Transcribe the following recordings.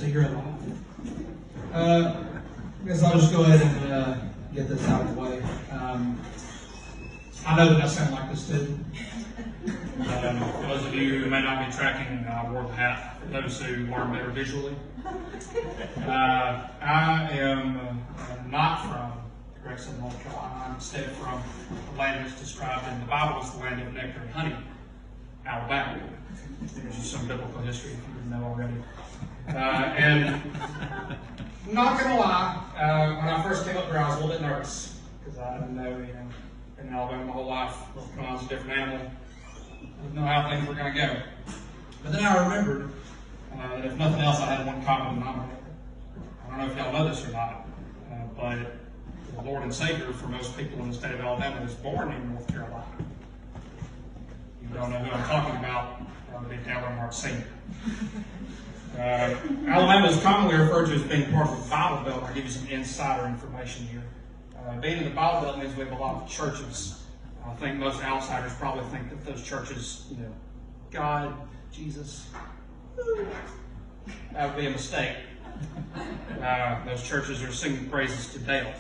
so you're alive. I guess I'll just go ahead and get this out of the way. I know that I sound like this too. For those of you who may not be tracking, I wore the hat. For those who learn better visually, I am not from Gregson, North Carolina. I'm instead from the land that's described in the Bible as the land of nectar and honey, Alabama. There's just some biblical history if you didn't know already. And not gonna lie, when I first came up here, I was a little bit nervous because I didn't know, been in Alabama my whole life. North Carolina's a different animal. I didn't know how things were going to go. But then I remembered that if nothing else, I had one common denominator. I don't know if y'all know this or not, but the Lord and Savior for most people in the state of Alabama was born in North Carolina. You don't know who I'm talking about, that would be Dale Earnhardt Sr. Alabama is commonly referred to as being part of the Bible Belt. I'll give you some insider information here. Being in the Bible Belt means we have a lot of churches. I think most outsiders probably think that those churches, God, Jesus, that would be a mistake. Those churches are singing praises to Dale,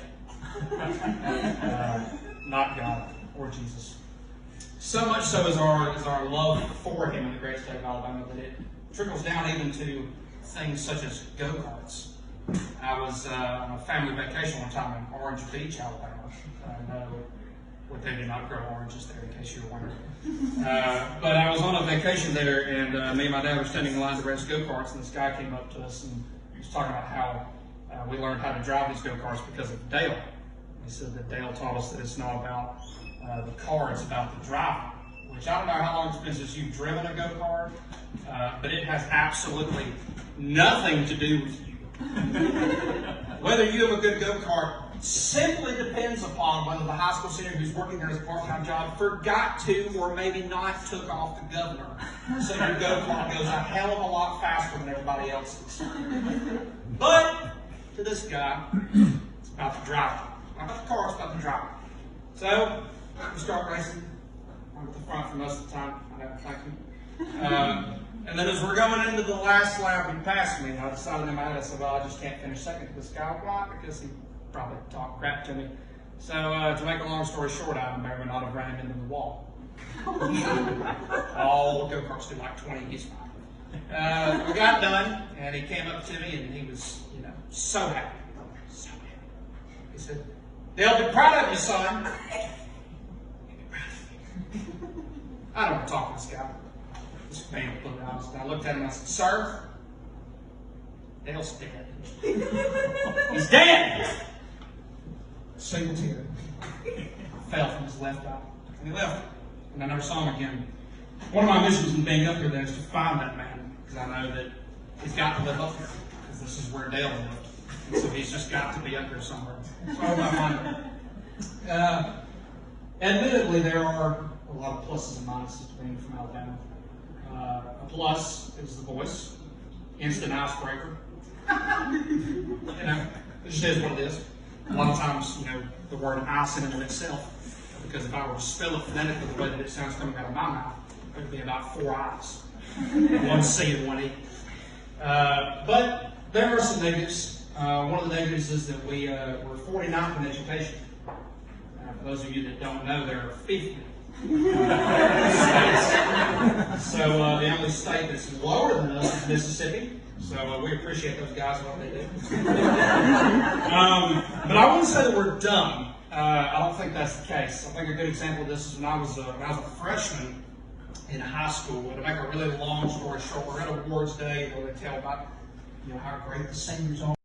not God or Jesus. So much so is our love for him in the great state of Alabama that it trickles down even to things such as go-karts. I was on a family vacation one time in Orange Beach, Alabama. Well, they did not grow oranges there, in case you were wondering. But I was on a vacation there, and me and my dad were standing in line to race go-karts, and this guy came up to us, and he was talking about how we learned how to drive these go-karts because of Dale. He said that Dale taught us that it's not about the car, it's about the driver. Which I don't know how long it's been since you've driven a go-kart, but it has absolutely nothing to do with you. Whether you have a good go-kart simply depends upon whether the high school senior who's working there as a part-time job forgot to or maybe not took off the governor. So your go-kart goes a hell of a lot faster than everybody else's. But to this guy, it's about the driver. Not about the car, it's about the driver. So we start racing. I'm at the front for most of the time. I have to thank you. And then as we're going into the last lap, he passed me. I decided in my head, I said, well, I just can't finish second to this guy. Why? Because he probably talked crap to me. So to make a long story short, I may or may not have ran him into the wall. All go-karts do like 20 each time. We got done, and he came up to me, and he was, so happy. So happy. He said, they'll be proud of you, son. I don't want to talk to this guy. This man put it out. I looked at him and I said, sir, Dale's dead. He's dead! A single tear fell from his left eye. And he left. And I never saw him again. One of my missions in being up here then is to find that man. Because I know that he's got to live up here. Because this is where Dale lived. And so he's just got to be up here somewhere. So I hope I find him. Admittedly, there are a lot of pluses and minuses to being from Alabama. A plus is the voice, instant icebreaker. It just is what it is. A lot of times, the word ice in and of itself, because if I were to spell it phonetically the way that it sounds coming out of my mouth, it would be about 4 I's, 1 C and 1 E. But there are some negatives. One of the negatives is that we're 49th in education. For those of you that don't know, there are 50 states. So the only state that's lower than us is Mississippi. So we appreciate those guys and what they do. But I wouldn't say that we're dumb. I don't think that's the case. I think a good example of this is when I was a freshman in high school. To make a really long story short, we're at awards day where they tell about how great the seniors are.